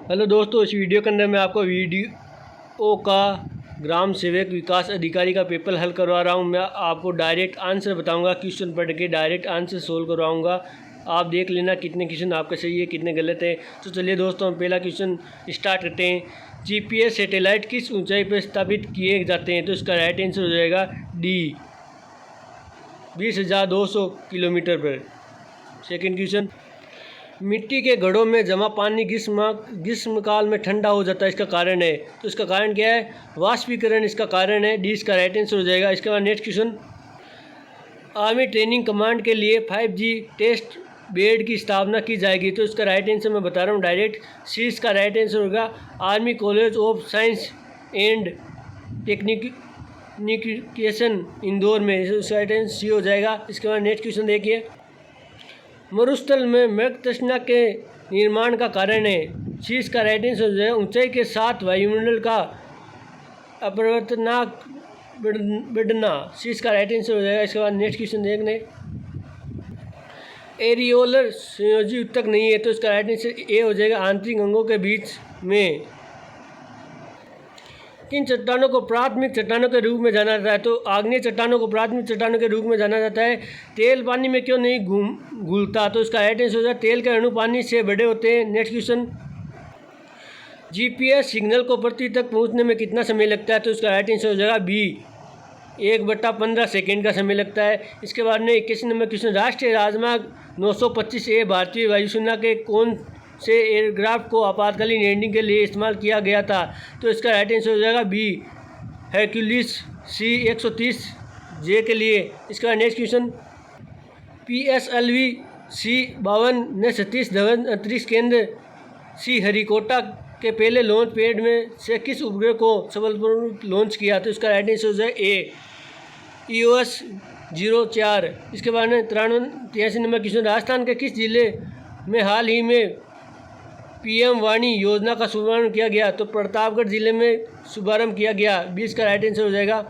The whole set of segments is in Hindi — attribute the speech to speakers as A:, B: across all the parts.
A: हेलो दोस्तों, इस वीडियो के अंदर मैं आपको वीडियो का ग्राम सेवक विकास अधिकारी का पेपर हल करवा रहा हूं। मैं आपको डायरेक्ट आंसर बताऊंगा, क्वेश्चन पढ़ के डायरेक्ट आंसर सोल्व करवाऊंगा। आप देख लेना कितने क्वेश्चन आपके सही है, कितने गलत है। तो चलिए दोस्तों, हम पहला क्वेश्चन स्टार्ट करते हैं। जीपीएस सैटेलाइट किस ऊंचाई पर स्थापित किए जाते हैं? तो इसका राइट आंसर हो जाएगा डी, 20,200 किलोमीटर पर। सेकेंड क्वेश्चन, मिट्टी के घड़ों में जमा पानी ग्रीष्मकाल में ठंडा हो जाता है, इसका कारण है? तो इसका कारण क्या है? वाष्पीकरण इसका कारण है। डी इसका राइट आंसर हो जाएगा। इसके बाद next question, army training command के लिए 5G टेस्ट बेड की स्थापना की जाएगी। तो इसका राइट आंसर मैं बता रहा हूँ डायरेक्ट, सी इसका राइट आंसर होगा। Army College of Science and Technician Indore में, इसका राइट आंसर सी हो जाएगा। इसके बाद नेक्स्ट क्वेश्चन देखिए, मरुस्थल में मृगतृष्णा के निर्माण का कारण है? सी इसका राइट आंसर हो जाएगा। ऊंचाई के साथ वायुमंडल का अपरिवर्तनाक बढ़ना, सी इसका राइट आंसर हो जाएगा। इसके बाद नेक्स्ट क्वेश्चन देखने, एरियोलर संयोजी ऊतक नहीं है। तो इसका राइट आंसर ए हो जाएगा। आंतरिक अंगों के बीच में किन चट्टानों को प्राथमिक चट्टानों के रूप में जाना जाता है? तो आग्नेय चट्टानों को प्राथमिक चट्टानों के रूप में जाना जाता है। तेल पानी में क्यों नहीं घुलता? तो इसका राइट आंसर हो जाएगा, तेल के अणु पानी से बड़े होते हैं। नेक्स्ट क्वेश्चन, जीपीएस सिग्नल को पृथ्वी तक पहुंचने में कितना समय लगता है? तो इसका राइट आंसर हो जाएगा बी, 1/15 सेकेंड का समय लगता है। इसके बाद में 21 नंबर क्वेश्चन, राष्ट्रीय राजमार्ग 925A भारतीय वायुसेना के कौन से एयरक्राफ्ट को आपातकालीन लैंडिंग के लिए इस्तेमाल किया गया था? तो इसका राइट आंसर हो जाएगा बी, हरक्यूलिस C-130J के लिए। इसका नेक्स्ट क्वेश्चन, PSLV C-52 ने सतीश धवन अंतरिक्ष केंद्र श्रीहरिकोटा के पहले लॉन्च पैड में से किस उपग्रह को सफलतापूर्वक लॉन्च किया? तो इसका राइट आंसर हो जाएगा ए, EOS 04। इसके बाद में 83 नंबर क्वेश्चन, राजस्थान के किस जिले में हाल ही में PM वाणी योजना का शुभारंभ किया गया? तो प्रतापगढ़ जिले में शुभारंभ किया गया। 20 का राइट आंसर हो जाएगा।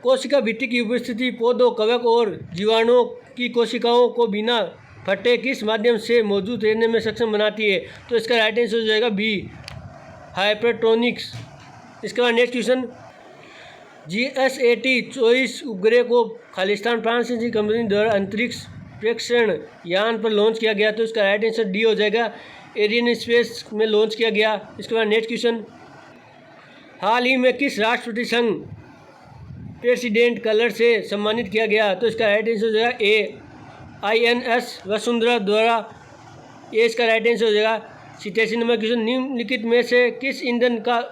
A: कोशिका भित्ति की उपस्थिति पौधों, कवक और जीवाणुओं की कोशिकाओं को बिना फटे किस माध्यम से मौजूद रहने में सक्षम बनाती है? तो इसका राइट आंसर हो जाएगा बी, हाइपरटोनिक्स। इसके बाद नेक्स्ट क्वेश्चन, GSAT 24 उपग्रह को खालिस्तान फ्रांसीसी कंपनी द्वारा अंतरिक्ष प्रेक्षण यान पर लॉन्च किया गया। तो इसका राइट आंसर डी हो जाएगा, एरियन स्पेस में लॉन्च किया गया। इसके बाद नेक्स्ट क्वेश्चन, हाल ही में किस राष्ट्रपति संघ प्रेसिडेंट कलर से सम्मानित किया गया? तो इसका राइट आंसर हो जाएगा ए, INS वसुंधरा द्वारा। ये इसका राइट आंसर हो जाएगा। 87 नंबर क्वेश्चन, निम्नलिखित में से किस ईंधन का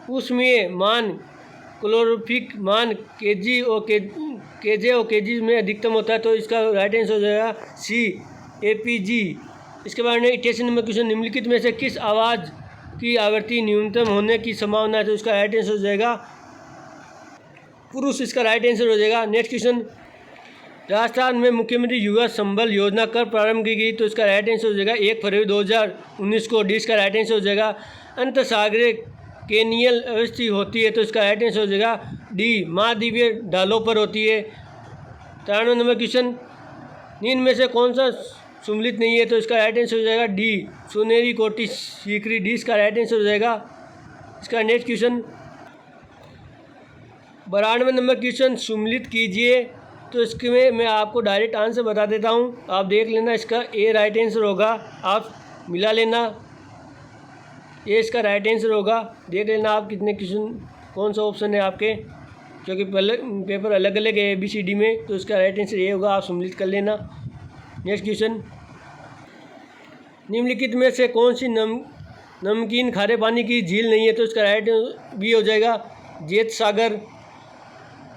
A: ऊष्मीय मान कैलोरीफिक मान kg और kJ और kg में अधिकतम होता है? तो इसका राइट आंसर हो जाएगा सी, APG। इसके बाद में 88 नंबर क्वेश्चन, निम्नलिखित में से किस आवाज़ की आवृत्ति न्यूनतम होने की संभावना है? तो इसका राइट आंसर हो जाएगा पुरुष। इसका राइट आंसर हो जाएगा। नेक्स्ट क्वेश्चन, राजस्थान में मुख्यमंत्री युवा संबल योजना कब प्रारंभ की गई? तो इसका राइट आंसर हो जाएगा 1 फरवरी 2019 को। डी इसका राइट आंसर हो जाएगा। अंतसागरीय केनियल अवस्थी होती है? तो इसका राइट आंसर हो जाएगा डी, महाद्वीपीय ढालों पर होती है। 93 नंबर क्वेश्चन, निम्न में से कौन सा सुमेलित नहीं है? तो इसका राइट आंसर हो जाएगा डी, सुनहरी कोटि सीकरी। डी इसका राइट आंसर हो जाएगा। इसका नेक्स्ट क्वेश्चन, 92 नंबर क्वेश्चन, सुमेलित कीजिए। तो इसके में मैं आपको डायरेक्ट आंसर बता देता हूँ, आप देख लेना। इसका ए राइट आंसर होगा, आप मिला लेना। ये इसका राइट आंसर होगा, देख लेना आप कितने क्वेश्चन कौन सा ऑप्शन है आपके, क्योंकि पहले पेपर अलग अलग है ABCD में। तो इसका राइट आंसर ये होगा, आप सम्मिलित कर लेना। नेक्स्ट क्वेश्चन, निम्नलिखित में से कौन सी नमकीन खारे पानी की झील नहीं है? तो इसका राइट बी हो जाएगा, जेत सागर।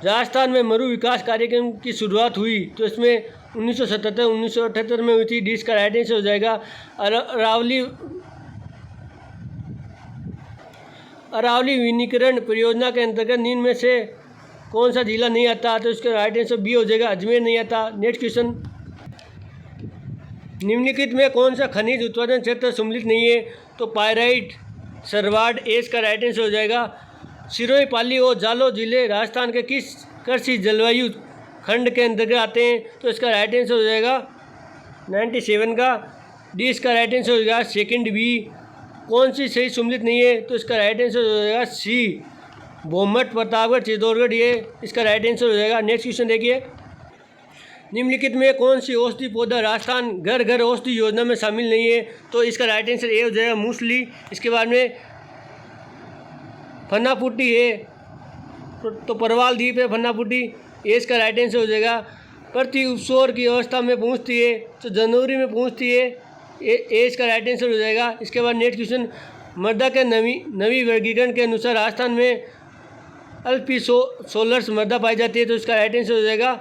A: राजस्थान में मरु विकास कार्यक्रम की शुरुआत हुई? तो इसमें 1977-1978 में हुई थी। डी इसका राइट आंसर हो जाएगा। अरावली विनिकरण परियोजना के अंतर्गत निम्न में से कौन सा जिला नहीं आता? तो इसका राइट आंसर बी हो जाएगा, अजमेर नहीं आता। नेक्स्ट क्वेश्चन, निम्नलिखित में कौन सा खनिज उत्पादन क्षेत्र सम्मिलित नहीं है? तो पायराइट, सरवाड। ए इसका राइट आंसर हो जाएगा। सिरोही, पाली और जालौर जिले राजस्थान के किस कृषि जलवायु खंड के अंतर्गत आते हैं? तो इसका राइट आंसर हो जाएगा 97 का डी इसका राइट आंसर हो जाएगा सेकंड बी। कौन सी सही सम्मिलित नहीं है, तो इसका राइट आंसर हो जाएगा सी भोमट, प्रतापगढ़, चित्तौड़गढ़, ये इसका राइट आंसर हो जाएगा। नेक्स्ट क्वेश्चन देखिए, निम्नलिखित में कौन सी औषधि पौधा राजस्थान घर घर औषधि योजना में शामिल नहीं है, तो इसका राइट आंसर ए हो जाएगा मूसली। इसके बाद में फन्नापुटी है, तो परवाल द्वीप है फन्नापुटी, ये इसका राइट आंसर हो जाएगा। प्रति उपसौर की अवस्था में पहुंचती है, तो जनवरी में पहुंचती है, ये इसका राइट आंसर हो जाएगा। इसके बाद नेक्स्ट क्वेश्चन, मृदा के नवी वर्गीकरण के अनुसार राजस्थान में अल्पी सोलर्स मृदा पाई जाती है, तो इसका राइट आंसर हो जाएगा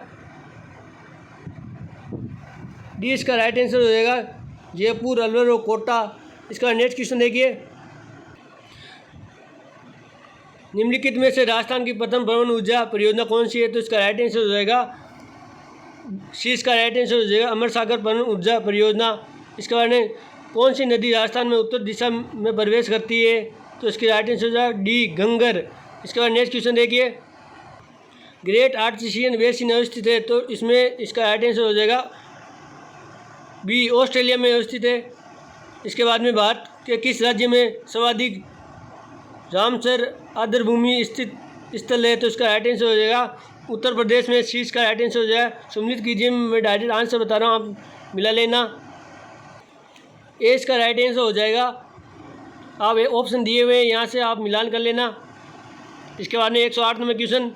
A: डी। इसका राइट आंसर हो जाएगा जयपुर, अलवर और कोटा। इसका नेक्स्ट क्वेश्चन देखिए, निम्नलिखित में से राजस्थान की प्रथम पवन ऊर्जा परियोजना कौन सी है, तो इसका राइट आंसर हो जाएगा सी। इसका राइट आंसर हो जाएगा अमर सागर पवन ऊर्जा परियोजना। इसके बाद में कौन सी नदी राजस्थान में उत्तर दिशा में प्रवेश करती है, तो इसकी राइट आंसर हो जाएगा डी घंगर। इसके बाद नेक्स्ट क्वेश्चन देखिए, ग्रेट आर्टिशियन बेसिन अवस्थित है, तो इसमें इसका राइट आंसर हो जाएगा बी ऑस्ट्रेलिया में अवस्थित है। इसके बाद में भारत के किस राज्य में सर्वाधिक रामसर आर्द्रभूमि स्थित स्थल है, तो इसका राइट आंसर हो जाएगा उत्तर प्रदेश में। सी इसका राइट आंसर हो जाएगा। सम्मिलित कीजिए, मैं डायरेक्ट आंसर बता रहा हूँ, आप मिला लेना। ए इसका राइट आंसर हो जाएगा। आप ऑप्शन दिए हुए हैं, यहाँ से आप मिलान कर लेना। इसके बाद में 108 नंबर क्वेश्चन,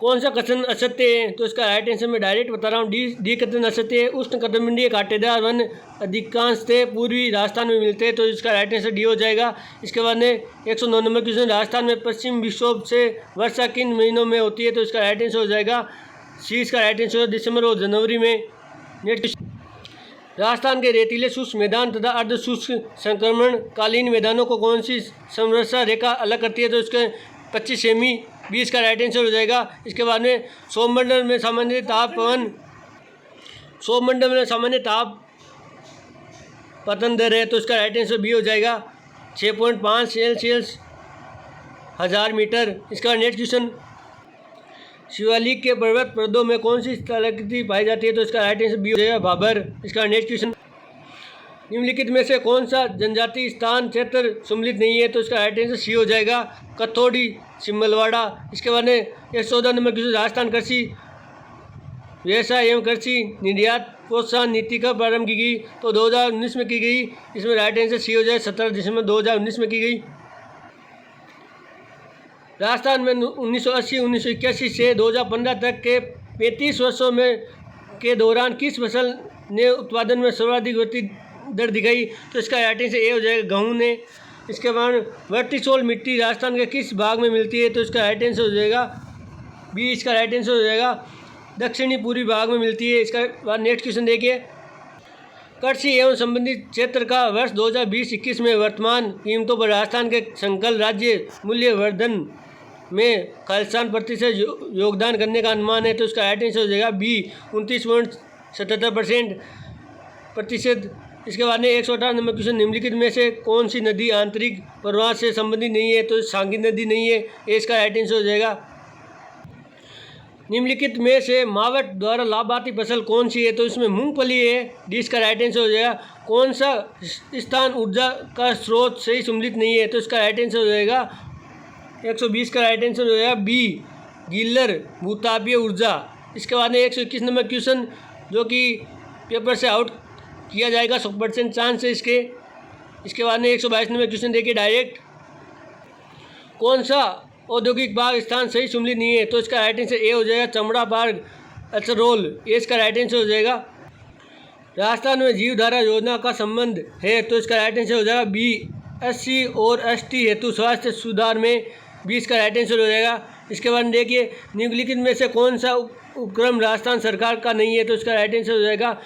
A: कौन सा कथन असत्य है, तो इसका राइट आंसर मैं डायरेक्ट बता रहा हूँ, डी कथन असत्य है। उष्ण कटिबंधीय कांटेदार वन अधिकांशतः पूर्वी राजस्थान में मिलते हैं, तो इसका राइट आंसर डी हो जाएगा। इसके बाद में 109 नंबर क्वेश्चन, राजस्थान में पश्चिम विक्षोभ से वर्षा किन महीनों में होती है, तो इसका राइट आंसर हो जाएगा सी। इसका राइट आंसर दिसंबर और जनवरी में। नेक्स्ट, राजस्थान के रेतीले शुष्क मैदान तथा अर्ध शुष्क संक्रमणकालीन मैदानों को कौन सी समवर्षा रेखा अलग करती है, तो इसके 25 सेमी, 20 का राइट आंसर हो जाएगा। इसके बाद में सौरमंडल में सामान्य ताप पतन दर है, तो इसका राइट आंसर बी हो जाएगा 6.5 सेल्सियस 1000 मीटर। इसका नेक्स्ट क्वेश्चन, शिवालिक के पर्वत प्रदों में कौन सी स्थलाकृति पाई जाती है, तो इसका राइट आंसर बी हो जाएगा भाबर। इसका नेक्स्ट क्वेश्चन, निम्नलिखित में से कौन सा जनजाति स्थान क्षेत्र सम्मिलित नहीं है, तो इसका राइट आंसर सी हो जाएगा कथौड़ी सिमलवाड़ा। इसके बाद में 114 नंबर क्वेश्चन, राजस्थान कृषि व्यवसाय एवं कृषि निर्यात प्रोत्साहन नीति कब प्रारंभ की गई, तो 2019 में की गई। इसमें राइट आंसर सी हो जाए 17 दिसंबर 2019 में की गई। राजस्थान में 1980-1981 से 2015 तक के 35 वर्षों में के दौरान किस फसल ने उत्पादन में सर्वाधिक वृद्धि दर दिखाई, तो इसका राइट आंसर ए हो जाएगा गेहूं ने। इसके बाद वर्टिसोल मिट्टी राजस्थान के किस भाग में मिलती है, तो इसका राइट आंसर हो जाएगा बी। इसका राइट आंसर हो जाएगा दक्षिणी पूर्वी भाग में मिलती है। इसका बाद नेक्स्ट क्वेश्चन देखिए, कृषि एवं संबंधित क्षेत्र का वर्ष 2020-21 में वर्तमान कीमतों पर राजस्थान के संकल राज्य मूल्य वर्धन में खालिस्तान प्रतिशत योगदान करने का अनुमान है, तो इसका राइट आंसर हो जाएगा बी 29.77%। इसके बाद में 118 नंबर क्वेश्चन, निम्नलिखित में से कौन सी नदी आंतरिक प्रवाह से संबंधित नहीं है, तो सांगी नदी नहीं है, ये इसका राइट आंसर हो जाएगा। निम्नलिखित में से मावट द्वारा लाभार्थी फसल कौन सी है, तो इसमें मूंगफली है, डी इसका राइट आंसर हो जाएगा। कौन सा स्थान ऊर्जा का स्रोत सही सम्मिलित नहीं है, तो इसका राइट आंसर हो जाएगा 120 का राइट आंसर हो जाएगा बी गीलर भूतापीय ऊर्जा। इसके बाद में 121 नंबर क्वेश्चन, जो कि पेपर से आउट किया जाएगा, 100% चांस है इसके। इसके बाद में 122 नंबर क्वेश्चन देखिए डायरेक्ट, कौन सा औद्योगिक पार्क स्थान सही सम्मिलित नहीं है, तो इसका राइट आंसर ए हो जाएगा चमड़ा पार्क अचरोल, ये इसका राइट आंसर हो जाएगा। राजस्थान में जीवधारा योजना का संबंध है, तो इसका राइट आंसर हो जाएगा बी SC और ST हेतु स्वास्थ्य सुधार में, 20 का राइट आंसर हो जाएगा। इसके बाद देखिए, निम्नलिखित में से कौन सा उपक्रम राजस्थान सरकार का नहीं है, तो इसका राइट आंसर हो जाएगा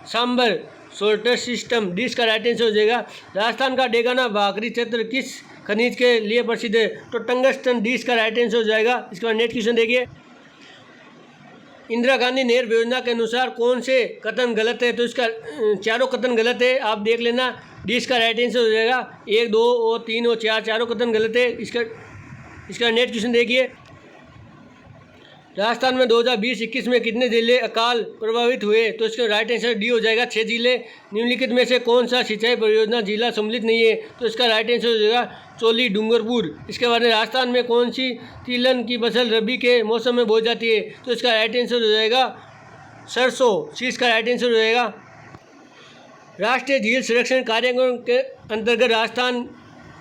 A: सांबर सोल्टर सिस्टम, डी इसका राइट आंसर हो जाएगा। राजस्थान का डेगाना भाकरी क्षेत्र किस खनिज के लिए प्रसिद्ध है, तो टंगस्टन, डी इसका राइट आंसर हो जाएगा। इसके बाद नेक्स्ट क्वेश्चन देखिए, इंदिरा गांधी नहर योजना के अनुसार कौन से कथन गलत है, तो इसका चारों कथन गलत है, आप देख लेना, डी इसका राइट आंसर हो जाएगा। 1, 2 और 3 और 4 चारों कथन गलत है। इसका नेक्स्ट क्वेश्चन देखिए, राजस्थान में 2020-21 में कितने जिले अकाल प्रभावित हुए? तो इसका राइट आंसर डी हो जाएगा, 6 जिले। निम्नलिखित में से कौन सा सिंचाई परियोजना जिला सम्मिलित नहीं है? तो इसका राइट आंसर हो जाएगा चोली डूंगरपुर। इसके बाद में राजस्थान में कौन सी तिलहन की फसल रबी के मौसम में बोई जाती है? तो इसका राइट आंसर हो जाएगा सरसों। सी इसका राइट आंसर हो जाएगा। राष्ट्रीय झील संरक्षण कार्यक्रम के अंतर्गत राजस्थान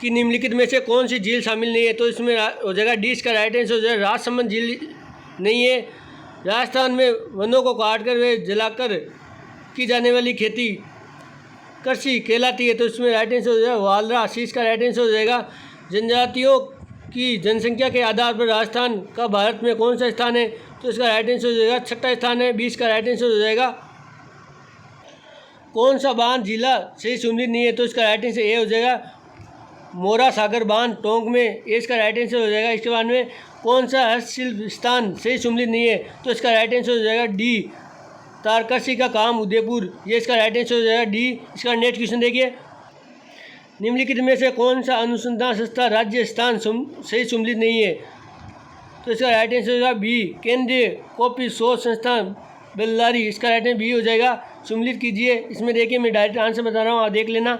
A: की निम्नलिखित में से कौन सी झील शामिल नहीं है? तो इसमें हो जाएगा डी इसका राइट आंसर हो जाएगा राजसमंद झील नहीं है। राजस्थान में वनों को काटकर वे जलाकर की जाने वाली खेती कृषि कहलाती है। तो इसमें राइट आंसर हो जाएगा वालरा। सी इसका राइट आंसर हो जाएगा। जनजातियों की जनसंख्या के आधार पर राजस्थान का भारत में कौन सा स्थान है? तो इसका राइट आंसर हो जाएगा 6वां स्थान है। 20 का राइट आंसर हो जाएगा। कौन सा बांध जिला से सम्मिलित नहीं है? तो इसका राइट आंसर ए हो जाएगा मोरा सागर बांध टोंक में। ए इसका राइट आंसर हो जाएगा। इसके बाद में कौन सा हस्तशिल्प स्थान से सम्मिलित नहीं है? तो इसका राइट आंसर हो जाएगा डी तारकसी का काम उदयपुर। ये इसका राइट आंसर हो जाएगा डी। इसका नेक्स्ट क्वेश्चन देखिए, निम्नलिखित में से कौन सा अनुसंधान संस्था राज्य स्थान से सम्मिलित नहीं है? तो इसका राइट आंसर हो जाएगा बी केंद्रीय कॉफी शोध संस्थान बेल्लारी। इसका राइट आंसर बी हो जाएगा। सम्मिलित कीजिए। इसमें देखिए मैं डायरेक्ट आंसर बता रहा हूँ, आप देख लेना।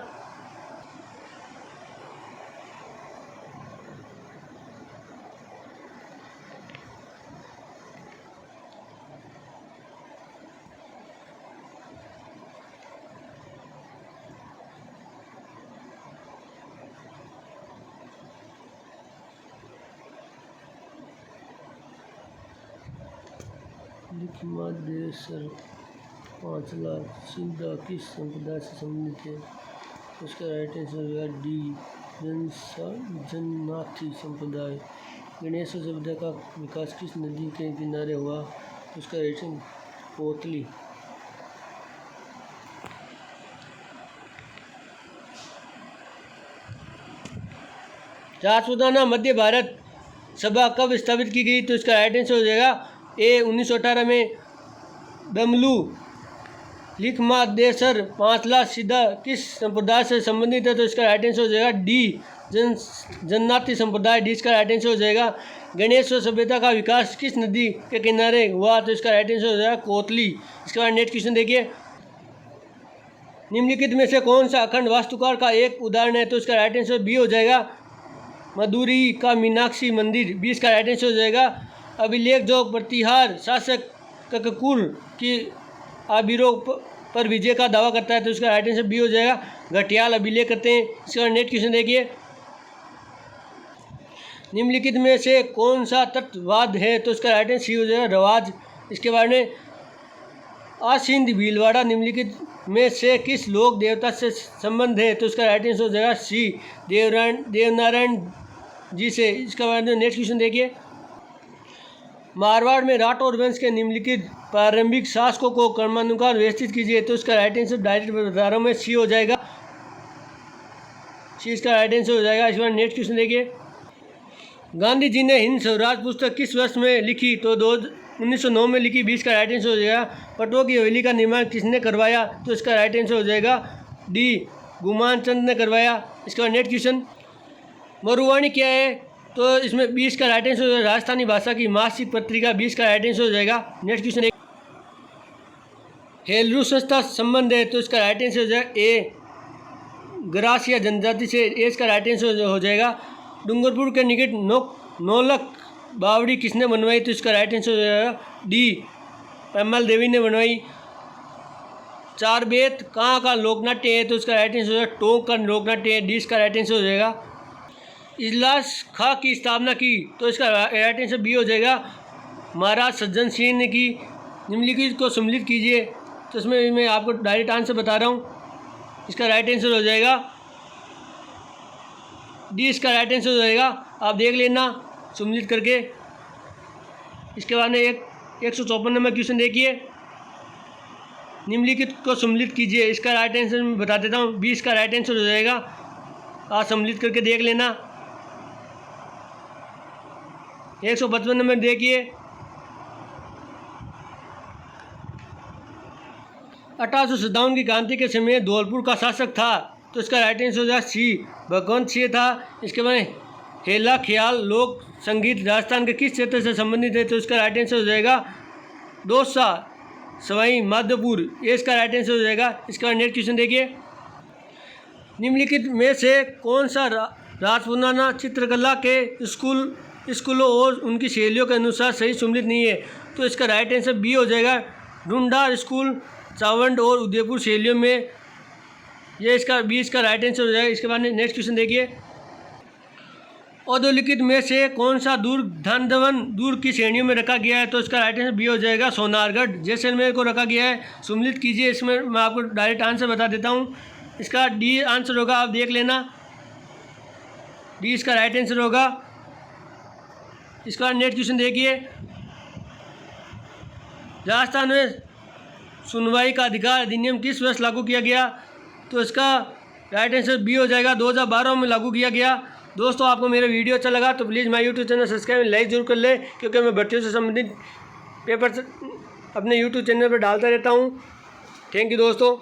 A: लिखमादेसर 5 लाख सीधा किस संप्रदाय से संबंधित है? उसका राइट आंसर होगा डी जन्नाथी संप्रदाय। गणेश सभ्यता का विकास किस नदी के किनारे हुआ? उसका राइट आंसर कोतली। राष्ट्रप्रधान मध्य भारत सभा कब स्थापित की गई? तो इसका राइट आंसर हो जाएगा ए 1918 में। बमलू लिखमादेसर 5 लाख सीधा किस संप्रदाय से संबंधित है? तो इसका राइट आंसर हो जाएगा डी जन्नाती संप्रदाय। डी इसका राइट आंसर हो जाएगा। गणेश सभ्यता का विकास किस नदी के किनारे हुआ? तो इसका राइट आंसर हो जाएगा कोतली। इसके बाद नेक्स्ट क्वेश्चन देखिए, निम्नलिखित में से कौन सा अखंड वास्तुकार का एक उदाहरण है? तो इसका राइट आंसर बी हो जाएगा मदुरई का मीनाक्षी मंदिर। 20 का राइट आंसर हो जाएगा। अभिलेख जो प्रतिहार शासक कककुर की आबिरों पर विजय का दावा करता है। तो इसका राइट आंसर बी हो जाएगा घटियाल अभिलेख करते हैं। इसके बाद नेक्स्ट क्वेश्चन देखिए, निम्नलिखित में से कौन सा तत्ववाद है? तो इसका राइट आंसर सी हो जाएगा रवाज। इसके बारे में आसिंद भीलवाड़ा निम्नलिखित में से किस लोक देवता से संबंध है? तो इसका राइट आंसर हो जाएगा सी देवनारायण जी से। इसके बाद में नेक्स्ट क्वेश्चन देखिए, मारवाड़ में राठौर वंश के निम्नलिखित प्रारंभिक शासकों को क्रमानुसार व्यवस्थित कीजिए। तो इसका राइट आंसर डायरेक्ट बता रहा हूँ मैं, सी हो जाएगा। सी इसका राइट आंसर हो जाएगा। इस बार नेक्स्ट क्वेश्चन देखिए, गांधी जी ने हिंद स्वराज पुस्तक किस वर्ष में लिखी? तो 1909 में लिखी। 20 का राइट आंसर हो जाएगा। पटवा की हवेली का निर्माण किसने करवाया? तो इसका राइट आंसर हो जाएगा डी गुमान चंद ने करवाया। इसके बाद नेक्स्ट क्वेश्चन, मरुवाणी क्या है? तो इसमें 20 का राइट आंसर हो जाएगा राजस्थानी भाषा की मासिक पत्रिका। 20 का राइट आंसर हो जाएगा। नेक्स्ट क्वेश्चन, हेलरू संस्था संबंध है। तो इसका राइट आंसर हो जाएगा ए ग्रासिया जनजाति से। ए इसका राइट आंसर हो जाएगा। डूंगरपुर के निकट नौलख बावड़ी किसने बनवाई? तो इसका राइट आंसर हो जाएगा डी पेमल देवी ने बनवाई। चार बेत कहाँ का लोकनाट्य है? तो इसका राइट आंसर हो जाएगा टोंक का लोकनाट्य है। डी इसका राइट आंसर हो जाएगा। इजलास खां की स्थापना की? तो इसका राइट आंसर बी हो जाएगा महाराज सज्जन सिंह ने की। निम्नलिखित को सम्मिलित कीजिए। तो इसमें मैं आपको डायरेक्ट आंसर बता रहा हूँ। इसका राइट आंसर हो जाएगा डी। इसका राइट आंसर हो जाएगा। आप देख लेना सम्मिलित करके। इसके बाद में 154 नंबर क्वेश्चन देखिए, निम्नलिखित को सम्मिलित कीजिए। इसका राइट आंसर मैं बता देता हूँ। 20 का राइट आंसर हो जाएगा। आप सम्मिलित करके देख लेना। 155 नंबर देखिए, 1857 की क्रांति के समय धौलपुर का शासक था। तो इसका राइट आंसर हो जाएगा सी भगवंत सिंह था। इसके बाद हेला ख्याल लोक संगीत राजस्थान के किस क्षेत्र से संबंधित है? तो इसका राइट आंसर हो जाएगा दौसा सवाई माधोपुर, ये इसका राइट आंसर हो जाएगा। इसका नेक्स्ट क्वेश्चन देखिए, निम्नलिखित में से कौन सा राजपुताना चित्रकला के स्कूलों और उनकी शैलियों के अनुसार सही सम्मिलित नहीं है? तो इसका राइट आंसर बी हो जाएगा, ढूंढार स्कूल चावंड और उदयपुर शैलियों में, ये इसका बी इसका राइट आंसर हो जाएगा। इसके बाद नेक्स्ट क्वेश्चन देखिए, अधोलिखित में से कौन सा दुर्ग धानधवन दुर्ग की श्रेणियों में रखा गया है? तो इसका राइट आंसर बी हो जाएगा, सोनारगढ़ जैसलमेर को रखा गया है। सम्मिलित कीजिए, इसमें मैं आपको डायरेक्ट आंसर बता देता हूँ। इसका डी आंसर होगा, आप देख लेना, डी इसका राइट आंसर होगा। इसका नेक्स्ट क्वेश्चन देखिए, राजस्थान में सुनवाई का अधिकार अधिनियम किस वर्ष लागू किया गया? तो इसका राइट आंसर बी हो जाएगा, 2012 में लागू किया गया। दोस्तों, आपको मेरा वीडियो अच्छा लगा तो please my YouTube channel subscribe like जरूर कर ले, क्योंकि मैं भर्तियों से संबंधित पेपर अपने यूट्यूब चैनल पर डालता रहता हूँ। थैंक यू दोस्तों।